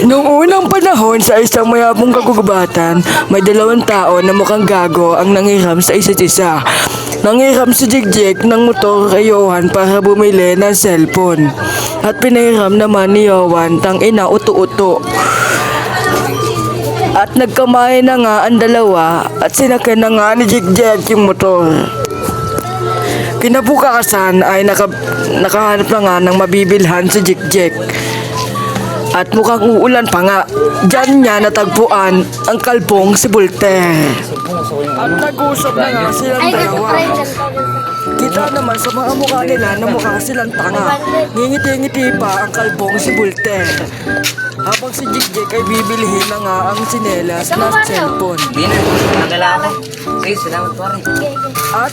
Noong unang panahon sa isang mayabong kagubatan, may dalawang tao na mukhang gago ang nangiram sa isa't isa. Nangiram si Jigjek ng motor kay Johan para bumili ng cellphone. At pinahiram naman ni Johan tang ina uto-uto. At nagkamay na nga ang dalawa at sinakyan na nga ni Jigjek yung motor. Kinabukasan ay nakahanap na nga ng mabibilhan si Jigjek. At mukhang uulan pa nga. Diyan niya natagpuan ang kalbong si Voltaire. At nag-usap na nga silang dalawa. Kita naman sa mga mukha nila na mukha silang tanga. Ngingiti-ngiti pa ang kalbong si Voltaire. Habang si Jigjek ay bibilihin na nga ang sinelas na cellphone. Hindi na, nagala ako. Okay, salamat pare. At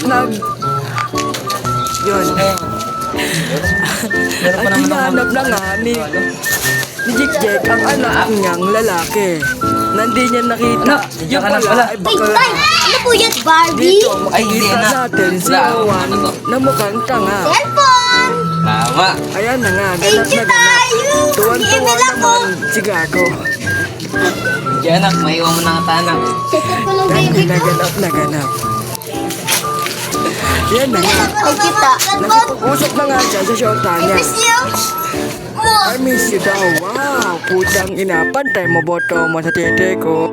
yun. At hinahanap na nga ni Jigjek ang anak niyang lalaki. Nandi niya nakita. Yung pala ay bakla. Ano po yan, Barbie? Dito makikita natin si Juan na mukhang tanga. Cellphone! Tama. Ayan na nga, ganap Thank you na ganap. tayo! Tuwan-tuwa Email ako! naman si Gago. Diyan anak, maiwan mo na ang tanak. Cellphone ko lang Nandi baby na ko. ganap na ganap. Yan na nga. Ang kita. Nakipag-usap na nga siya sa shota I niya. miss you! I miss you daw. Wow, putang ina. Pantay mo boto mo sa tete ko.